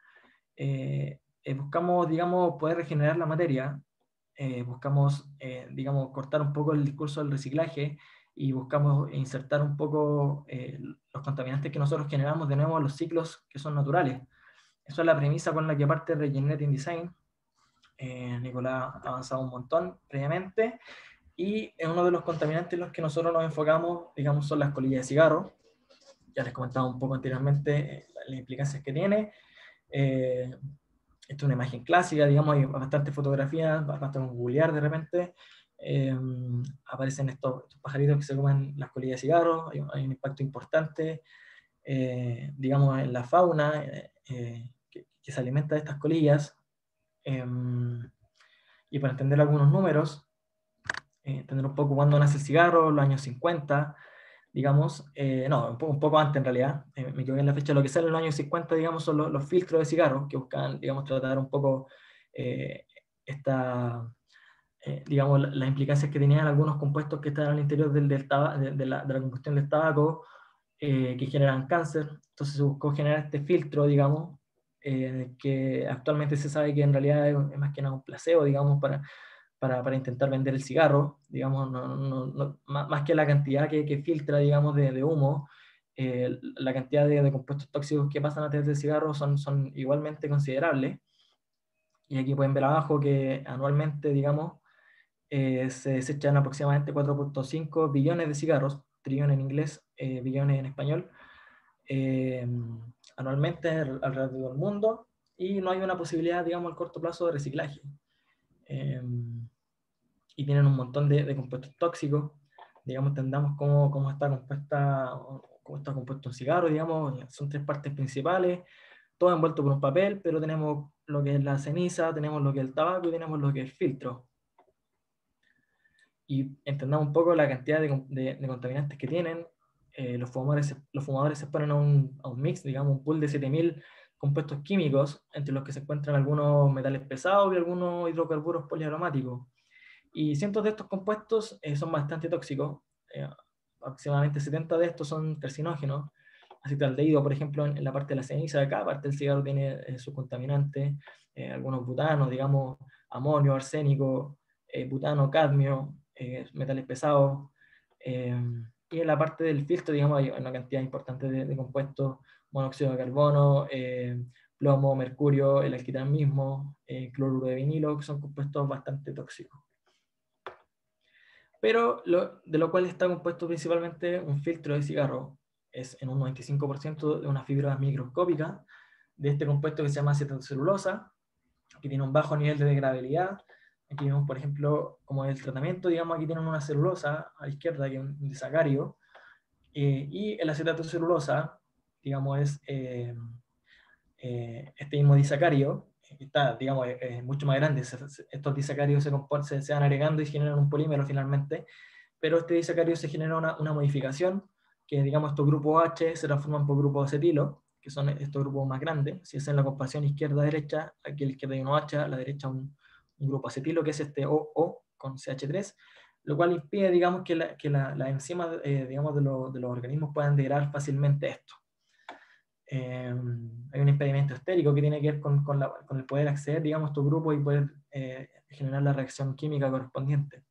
Buscamos, digamos, poder regenerar la materia, buscamos, digamos, cortar un poco el discurso del reciclaje y buscamos insertar un poco los contaminantes que nosotros generamos de nuevo a los ciclos que son naturales. Esa es la premisa con la que parte Regenerative Design. Nicolás ha avanzado un montón previamente, y uno de los contaminantes en los que nosotros nos enfocamos, digamos, son las colillas de cigarro. Ya les comentaba un poco anteriormente las implicancias que tiene. Esta es una imagen clásica, digamos, hay bastantes fotografías, basta con googlear de repente, aparecen estos pajaritos que se comen las colillas de cigarro, hay un impacto importante, digamos, en la fauna que se alimenta de estas colillas. Y para entender algunos números, entender un poco cuándo nace el cigarro, los años 50, digamos, no, un poco antes en realidad, me equivoqué en la fecha, lo que sale en los años 50, digamos, son los filtros de cigarros que buscan, digamos, tratar un poco esta, digamos, las implicancias que tenían algunos compuestos que están al interior de la combustión del tabaco, que generan cáncer. Entonces se buscó generar este filtro, digamos, que actualmente se sabe que en realidad es más que nada un placebo, digamos, para intentar vender el cigarro, digamos, más que la cantidad que filtra, digamos, de humo, la cantidad de compuestos tóxicos que pasan a través del cigarro son igualmente considerables. Y aquí pueden ver abajo que anualmente, digamos, se desechan aproximadamente 4,5 billones de cigarros, trillón en inglés, billones en español, eh, anualmente alrededor del mundo, y no hay una posibilidad, digamos, al corto plazo de reciclaje. Y tienen un montón de compuestos tóxicos. Digamos, entendamos cómo está compuesto un cigarro, digamos, son tres partes principales, todo envuelto por un papel, pero tenemos lo que es la ceniza, tenemos lo que es el tabaco y tenemos lo que es el filtro. Y entendamos un poco la cantidad de contaminantes que tienen. Los fumadores se exponen a un mix, digamos, un pool de 7.000 compuestos químicos, entre los que se encuentran algunos metales pesados y algunos hidrocarburos poliaromáticos. Y cientos de estos compuestos son bastante tóxicos. Aproximadamente 70 de estos son carcinógenos. Acetaldehído, por ejemplo, en la parte de la ceniza de cada parte del cigarro tiene sus contaminantes, algunos butanos, digamos, amonio, arsénico, butano, cadmio, metales pesados. Y en la parte del filtro, digamos, hay una cantidad importante de compuestos, monóxido de carbono, plomo, mercurio, el alquitrán mismo, cloruro de vinilo, que son compuestos bastante tóxicos. Pero de lo cual está compuesto principalmente un filtro de cigarro, es en un 95% de una fibra microscópica de este compuesto que se llama acetocelulosa, que tiene un bajo nivel de degradabilidad. Aquí vemos, por ejemplo, como el tratamiento, digamos, aquí tienen una celulosa a la izquierda, que es un disacario, y el acetocelulosa, digamos, es este mismo disacario, está, digamos, mucho más grande. Estos disacarios se van agregando y generan un polímero finalmente, pero este disacario se genera una modificación, que digamos estos grupos H se transforman por grupos acetilo, que son estos grupos más grandes. Si es en la comparación izquierda-derecha, aquí a la izquierda hay un OH, a la derecha un grupo acetilo, que es este OO con CH3, lo cual impide, digamos, que las enzimas, digamos, de los organismos puedan degradar fácilmente esto. Hay un impedimento estérico que tiene que ver con el poder acceder, digamos, a estos grupos y poder generar la reacción química correspondiente.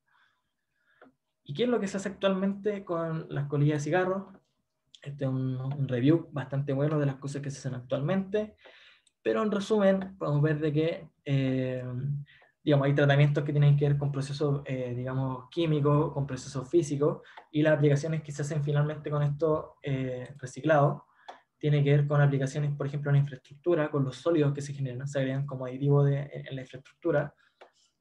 ¿Y qué es lo que se hace actualmente con las colillas de cigarro? Este es un review bastante bueno de las cosas que se hacen actualmente, pero en resumen podemos ver de que digamos, hay tratamientos que tienen que ver con procesos digamos, químicos, con procesos físicos, y las aplicaciones que se hacen finalmente con esto reciclado tiene que ver con aplicaciones, por ejemplo, en la infraestructura, con los sólidos que se generan, se agregan como aditivo en la infraestructura,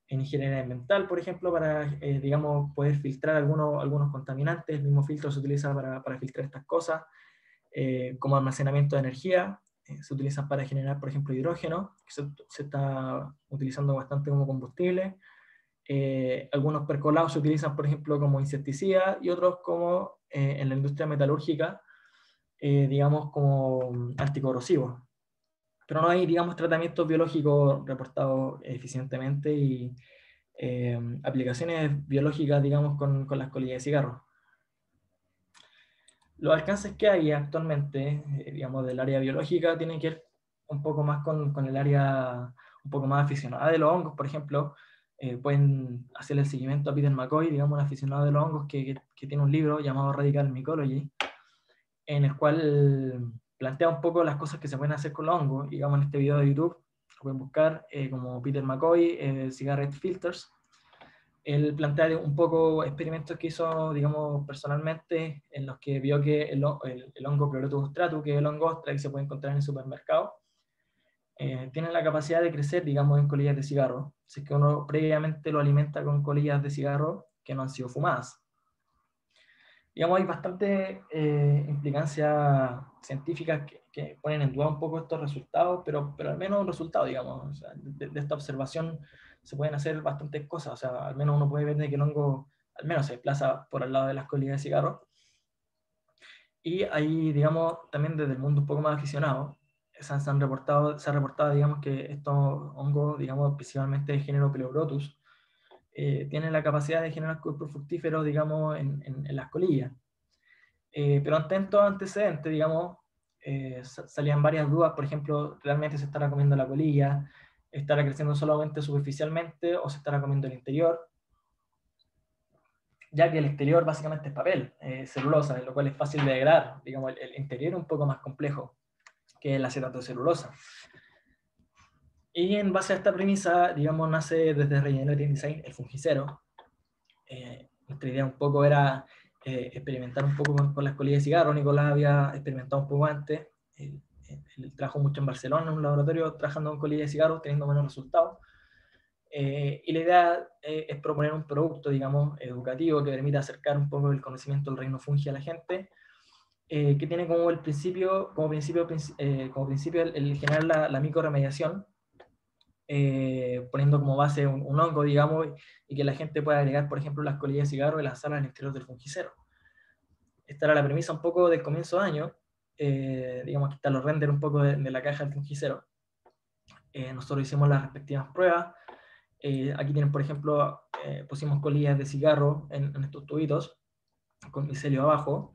en ingeniería ambiental, por ejemplo, para, digamos, poder filtrar algunos contaminantes. El mismo filtro se utiliza para filtrar estas cosas, como almacenamiento de energía, se utilizan para generar, por ejemplo, hidrógeno, que se está utilizando bastante como combustible. Algunos percolados se utilizan, por ejemplo, como insecticida, y otros como en la industria metalúrgica, digamos, como anticorrosivos. pero no hay, digamos, tratamientos biológicos reportados eficientemente y aplicaciones biológicas, digamos, con las colillas de cigarro. Los alcances que hay actualmente, digamos, del área biológica tienen que ver un poco más con el área un poco más aficionada de los hongos, por ejemplo. Pueden hacer el seguimiento a Peter McCoy, digamos, un aficionado de los hongos que tiene un libro llamado Radical Mycology, en el cual plantea un poco las cosas que se pueden hacer con los hongos. Digamos, en este video de YouTube lo pueden buscar como Peter McCoy, Cigarette Filters. Él plantea un poco experimentos que hizo, digamos, personalmente, en los que vio que el hongo Pleurotus stratus, que es el hongo ostra que se puede encontrar en el supermercado, tiene la capacidad de crecer, digamos, en colillas de cigarro, si es que uno previamente lo alimenta con colillas de cigarro que no han sido fumadas. Digamos, hay bastante implicancias científicas que ponen en duda un poco estos resultados, pero al menos un resultado, digamos. O sea, de esta observación se pueden hacer bastantes cosas. O sea, al menos uno puede ver de que el hongo al menos se desplaza por al lado de las colillas de cigarro. Y ahí, digamos, también desde el mundo un poco más aficionado, se ha reportado, digamos, que estos hongos, digamos, principalmente de género Pleurotus, tienen la capacidad de generar cuerpos fructíferos, digamos, en las colillas. Pero ante estos antecedentes, digamos, salían varias dudas, por ejemplo, ¿realmente se estará comiendo la colilla? ¿Estará creciendo solamente superficialmente o se estará comiendo el interior? Ya que el exterior básicamente es papel, celulosa, lo cual es fácil de degradar. Digamos, el interior es un poco más complejo que el acetato de celulosa. Y en base a esta premisa, digamos, nace desde Regenerative Design el fungicero. Nuestra idea un poco era experimentar un poco con las colillas de cigarro. Nicolás había experimentado un poco antes. Él trabajó mucho en Barcelona, en un laboratorio, trabajando con colillas de cigarro, teniendo buenos resultados. Y la idea es proponer un producto, digamos, educativo que permita acercar un poco el conocimiento del reino fungi a la gente, que tiene como principio el generar la microremediación, poniendo como base un hongo, digamos, y que la gente pueda agregar, por ejemplo, las colillas de cigarro y lanzarlas al exterior del fungicero. Esta era la premisa un poco del comienzo de año. Digamos que están los renders un poco de la caja del fungicero. Nosotros hicimos las respectivas pruebas. Aquí tienen, por ejemplo, pusimos colillas de cigarro en estos tubitos, con micelio abajo,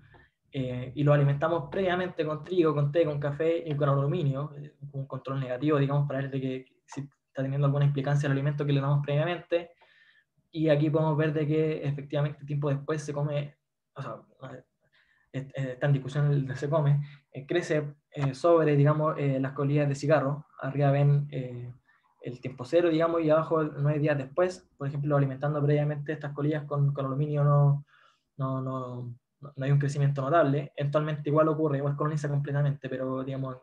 y lo alimentamos previamente con trigo, con té, con café y con aluminio, un control negativo, digamos, para ver de que si está teniendo alguna implicancia el alimento que le damos previamente. Y aquí podemos ver de que efectivamente tiempo después se come, o sea, está en discusión el de se come, crece sobre, digamos, las colillas de cigarro. Arriba ven el tiempo cero, digamos, y abajo 9 días después, por ejemplo, alimentando previamente estas colillas con aluminio no, no, no hay un crecimiento notable. Eventualmente igual ocurre, igual coloniza completamente, pero digamos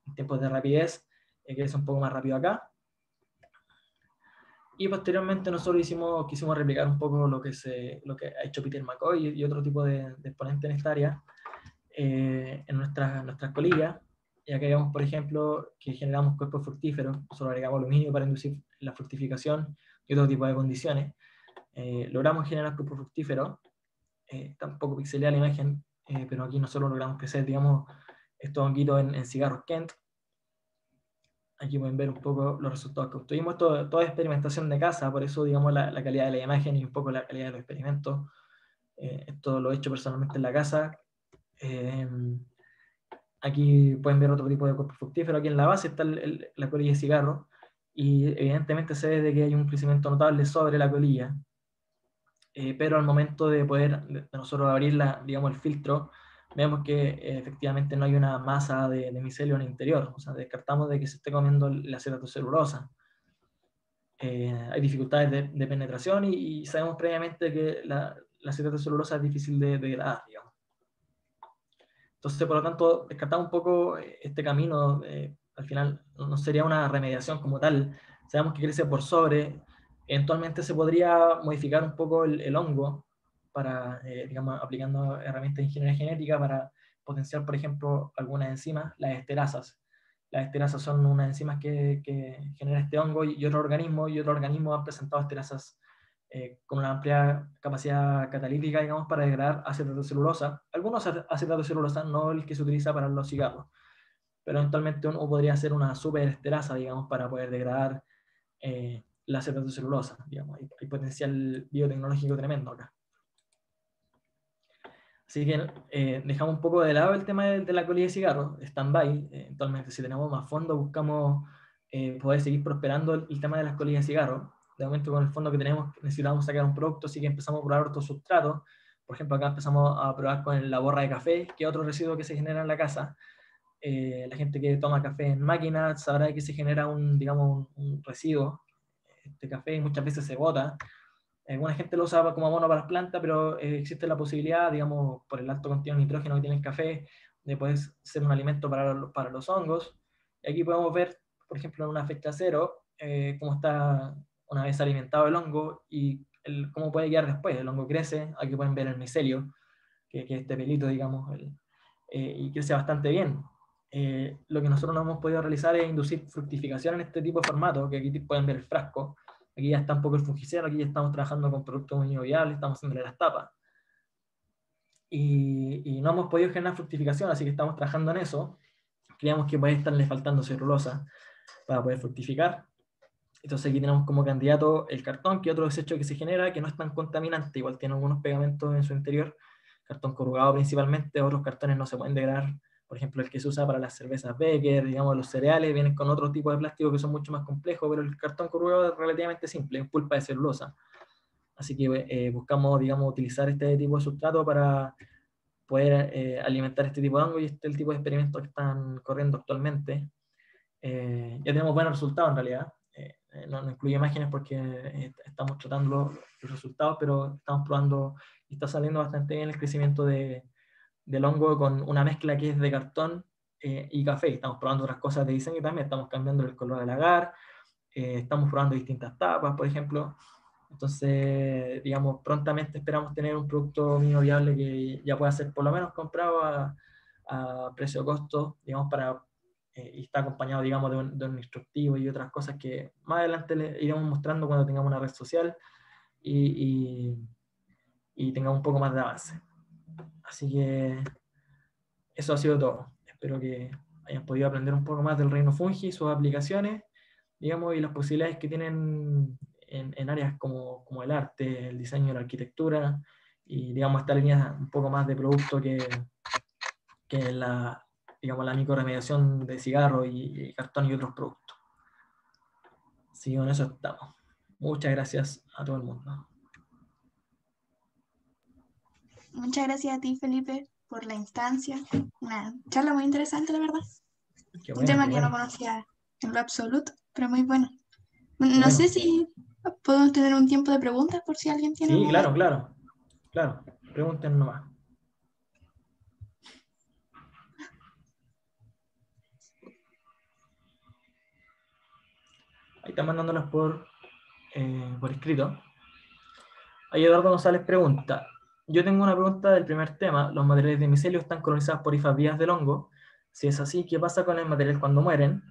en tiempos de rapidez crece un poco más rápido acá. Y posteriormente nosotros quisimos replicar un poco lo que ha hecho Peter McCoy y otro tipo de exponentes en esta área en nuestras colillas. Ya que vemos, por ejemplo, que generamos cuerpos fructíferos, solo agregamos aluminio para inducir la fructificación y otro tipo de condiciones. Logramos generar cuerpos fructíferos. Está un poco pixelada la imagen, pero aquí nosotros logramos crecer, digamos, estos honguitos en cigarros Kent. Aquí pueden ver un poco los resultados que obtuvimos. Toda experimentación de casa, por eso, digamos, la calidad de la imagen y un poco la calidad de los experimentos. Esto lo he hecho personalmente en la casa. Aquí pueden ver otro tipo de cuerpo fructífero. Aquí en la base está la colilla de cigarro y evidentemente se ve de que hay un crecimiento notable sobre la colilla. Pero al momento de poder de nosotros abrir digamos, el filtro, vemos que efectivamente no hay una masa de micelio en el interior. O sea, descartamos de que se esté comiendo la acetatocelulosa. Hay dificultades de penetración y sabemos previamente que la acetatocelulosa es difícil de degradar, digamos. Entonces, por lo tanto, descartamos un poco este camino. Al final no sería una remediación como tal. Sabemos que crece por sobre. Eventualmente se podría modificar un poco el hongo para, digamos, aplicando herramientas de ingeniería genética para potenciar, por ejemplo, algunas enzimas, las esterasas. Las esterasas son unas enzimas que generan este hongo y otros organismos han presentado esterasas con una amplia capacidad catalítica, digamos, para degradar acetato de celulosa. Algunos acetato de celulosa, no el que se utiliza para los cigarros, pero eventualmente uno podría hacer una superesterasa, digamos, para poder degradar la acetocelulosa, digamos. Hay potencial biotecnológico tremendo acá. Así que dejamos un poco de lado el tema de la colilla de cigarro, stand-by. Eventualmente, si tenemos más fondos, buscamos poder seguir prosperando el tema de las colillas de cigarro. De momento, con el fondo que tenemos, necesitamos sacar un producto, así que empezamos a probar otros sustratos. Por ejemplo, acá empezamos a probar con la borra de café, que es otro residuo que se genera en la casa. La gente que toma café en máquina sabrá que se genera digamos, un residuo de café y muchas veces se bota. Alguna gente lo usa como abono para las plantas, pero existe la posibilidad, digamos, por el alto contenido de nitrógeno que tiene el café, de poder ser un alimento para los hongos. Y aquí podemos ver, por ejemplo, en una fecha cero, cómo está una vez alimentado el hongo y cómo puede quedar después. El hongo crece, aquí pueden ver el micelio, que es este pelito, digamos, y crece bastante bien. Lo que nosotros no hemos podido realizar es inducir fructificación en este tipo de formato, que aquí pueden ver el frasco. Aquí ya está un poco el fungicida, aquí ya estamos trabajando con productos muy viables, estamos haciéndole las tapas. Y no hemos podido generar fructificación, así que estamos trabajando en eso. Creíamos que puede estarle faltando celulosa para poder fructificar. Entonces aquí tenemos como candidato el cartón, que es otro desecho que se genera, que no es tan contaminante, igual tiene algunos pegamentos en su interior, cartón corrugado principalmente, otros cartones no se pueden degradar. Por ejemplo, el que se usa para las cervezas Becker, digamos, los cereales, vienen con otro tipo de plástico que son mucho más complejos, pero el cartón corrugado es relativamente simple, es pulpa de celulosa. Así que buscamos, digamos, utilizar este tipo de sustrato para poder alimentar este tipo de hongo, y este es el tipo de experimentos que están corriendo actualmente. Ya tenemos buenos resultados en realidad. No incluye imágenes porque estamos tratando los resultados, pero estamos probando y está saliendo bastante bien el crecimiento del hongo con una mezcla que es de cartón y café. Estamos probando otras cosas de diseño también, estamos cambiando el color del agar, estamos probando distintas tapas, por ejemplo. Entonces, digamos, prontamente esperamos tener un producto mínimo viable que ya pueda ser por lo menos comprado a precio-costo, digamos, y está acompañado, digamos, de un instructivo y otras cosas que más adelante le iremos mostrando cuando tengamos una red social y tengamos un poco más de avance. Así que eso ha sido todo. Espero que hayan podido aprender un poco más del reino fungi, sus aplicaciones, digamos, y las posibilidades que tienen en áreas como el arte, el diseño, la arquitectura, y digamos, esta línea un poco más de producto que digamos, la microremediación de cigarro y cartón y otros productos. Así que con eso estamos. Muchas gracias a todo el mundo. Muchas gracias a ti, Felipe, por la instancia. Una charla muy interesante, la verdad. Qué Un bueno, tema qué que no bueno. conocía en lo absoluto, pero muy bueno. Qué No bueno. sé si podemos tener un tiempo de preguntas por si alguien tiene Sí, dudas. claro, claro. Claro. Pregunten nomás. Ahí están mandándolas por escrito. Ahí Eduardo González pregunta: yo tengo una pregunta del primer tema. ¿Los materiales de micelio están colonizados por hifas vivas del hongo? Si es así, ¿qué pasa con el material cuando mueren?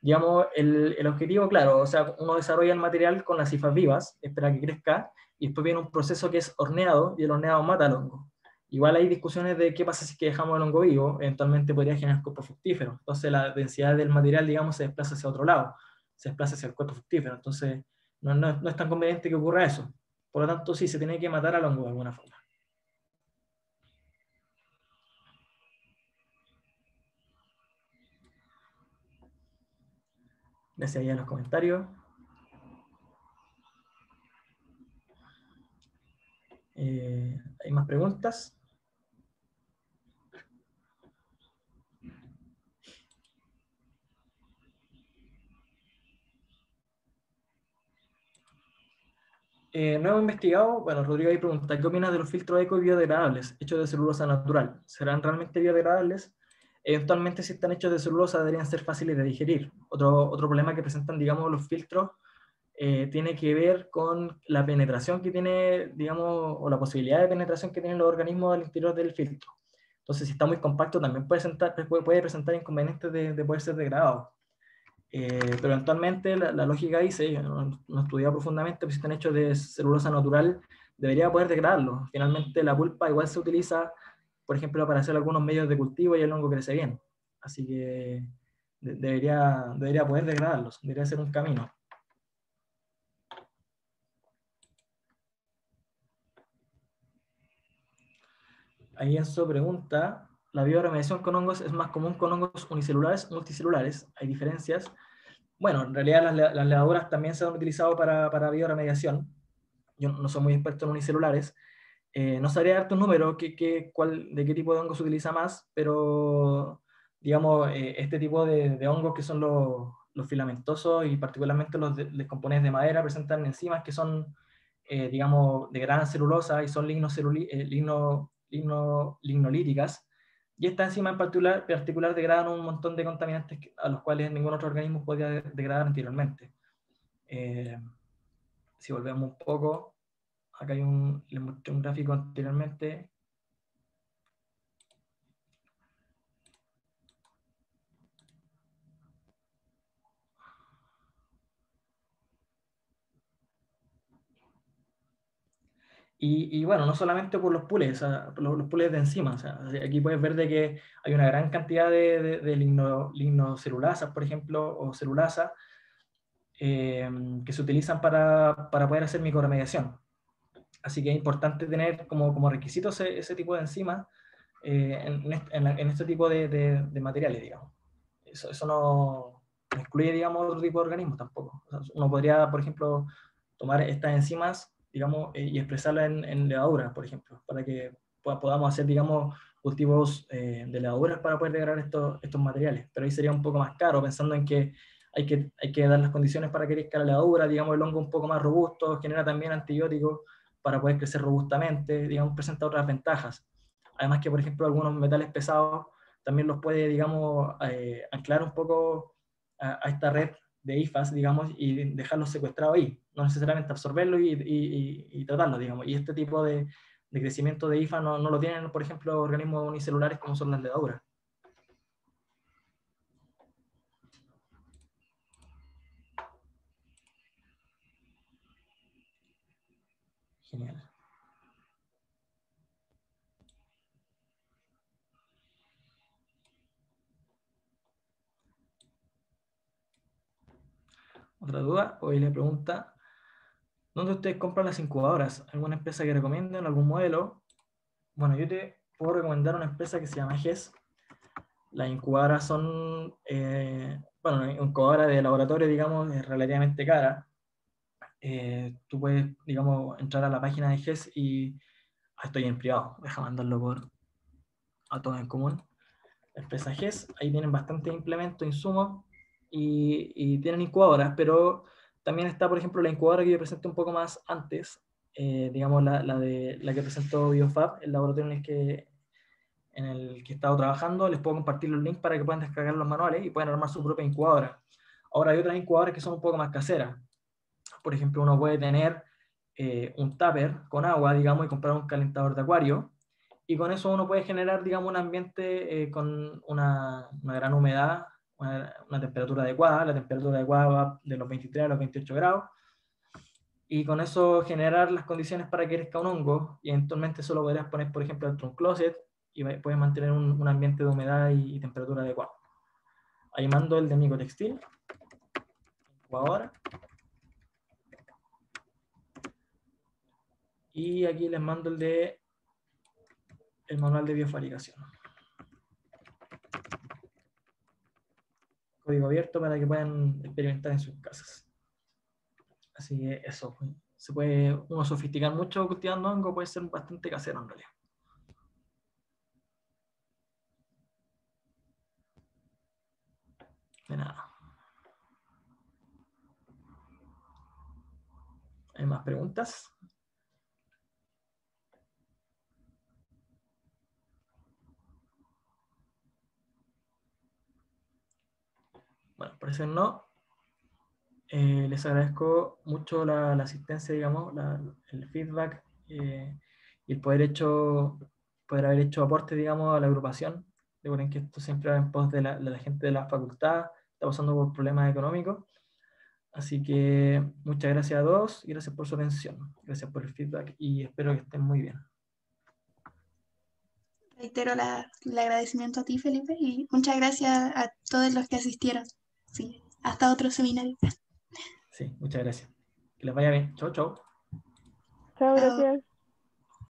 Digamos, el objetivo, claro, o sea, uno desarrolla el material con las hifas vivas, espera que crezca, y después viene un proceso que es horneado, y el horneado mata al hongo. Igual hay discusiones de qué pasa si es que dejamos el hongo vivo, eventualmente podría generar cuerpo fructífero. Entonces la densidad del material, digamos, se desplaza hacia otro lado, se desplaza hacia el cuerpo fructífero. Entonces no es tan conveniente que ocurra eso. Por lo tanto, sí, se tiene que matar al hongo de alguna forma. Gracias ahí a los comentarios. ¿Hay más preguntas? No hemos investigado, bueno, Rodrigo ahí pregunta: ¿qué opinas de los filtros eco y biodegradables hechos de celulosa natural? ¿Serán realmente biodegradables? Eventualmente, si están hechos de celulosa, deberían ser fáciles de digerir. Otro problema que presentan, digamos, los filtros tiene que ver con la penetración que tiene, digamos, o la posibilidad de penetración que tienen los organismos al interior del filtro. Entonces, si está muy compacto, también puede presentar inconvenientes de poder ser degradado. Pero eventualmente la lógica dice, yo no he estudiado profundamente, pero si están hechos de celulosa natural, debería poder degradarlo. Finalmente la pulpa igual se utiliza, por ejemplo, para hacer algunos medios de cultivo y el hongo crece bien. Así que debería poder degradarlos, debería ser un camino. Ahí Enzo pregunta, ¿la bioremediación con hongos es más común con hongos unicelulares o multicelulares? ¿Hay diferencias? Bueno, en realidad las levaduras también se han utilizado para bioremediación. Yo no soy muy experto en unicelulares. No sabría darte un número de qué tipo de hongo se utiliza más, pero digamos, este tipo de hongos que son los filamentosos y particularmente los componentes de madera presentan enzimas que son, digamos, de gran celulosa y son lignolíticas. Y estas enzimas en particular degradan un montón de contaminantes a los cuales ningún otro organismo podía degradar anteriormente. Si volvemos un poco, acá les mostré un gráfico anteriormente. Y bueno, no solamente por los pools, o sea, los pools de enzimas. O sea, aquí puedes ver de que hay una gran cantidad de lignocelulasas, por ejemplo, o celulasas, que se utilizan para poder hacer microremediación. Así que es importante tener como requisito ese tipo de enzimas en este tipo de materiales, digamos. Eso no excluye, digamos, otro tipo de organismos tampoco. O sea, uno podría, por ejemplo, tomar estas enzimas, digamos, y expresarlas en levaduras, por ejemplo, para que podamos hacer, digamos, cultivos de levaduras para poder degradar estos materiales. Pero ahí sería un poco más caro, pensando en que hay que dar las condiciones para que crezca la levadura, digamos, el hongo un poco más robusto, genera también antibióticos para poder crecer robustamente, digamos, presenta otras ventajas. Además que, por ejemplo, algunos metales pesados también los puede, digamos, anclar un poco a esta red de IFAS, digamos, y dejarlos secuestrados ahí, no necesariamente absorberlo y tratarlo, digamos. Y este tipo de crecimiento de IFA no lo tienen, por ejemplo, organismos unicelulares como son las levaduras. Genial. Otra duda, hoy le pregunta, ¿dónde ustedes compran las incubadoras? ¿Alguna empresa que recomienden, algún modelo? Bueno, yo te puedo recomendar una empresa que se llama GES. Las incubadoras son, bueno, una incubadora de laboratorio, digamos, es relativamente cara. Tú puedes, digamos, entrar a la página de GES y estoy en privado, deja mandarlo a todos en común. La empresa GES, ahí tienen bastantes implementos, insumos y tienen incubadoras, pero también está, por ejemplo, la incubadora que yo presenté un poco más antes, digamos, la que presentó BioFab, el laboratorio en el que he estado trabajando. Les puedo compartir los links para que puedan descargar los manuales y puedan armar su propia incubadora. Ahora hay otras incubadoras que son un poco más caseras. Por ejemplo, uno puede tener un tupper con agua, digamos, y comprar un calentador de acuario, y con eso uno puede generar, digamos, un ambiente con una gran humedad, una temperatura adecuada. La temperatura adecuada va de los 23 a los 28 grados, y con eso generar las condiciones para que crezca un hongo, y eventualmente eso lo podrías poner, por ejemplo, dentro de un closet, y puedes mantener un ambiente de humedad y temperatura adecuado. Ahí mando el de Micotextil, ahora. Y aquí les mando el manual de biofabricación. Código abierto para que puedan experimentar en sus casas. Así que eso, se puede uno sofisticar mucho cultivando hongo, puede ser bastante casero en realidad. De nada. ¿Hay más preguntas? Bueno, por eso no. Les agradezco mucho la asistencia, digamos, el feedback y el poder haber hecho aporte, digamos, a la agrupación. Recuerden que esto siempre va en pos de la gente de la facultad, está pasando por problemas económicos. Así que muchas gracias a todos y gracias por su atención. Gracias por el feedback y espero que estén muy bien. Reitero el agradecimiento a ti, Felipe, y muchas gracias a todos los que asistieron. Sí, hasta otro seminario. Sí, muchas gracias. Que les vaya bien. Chau, chau. Chao, Chao. gracias.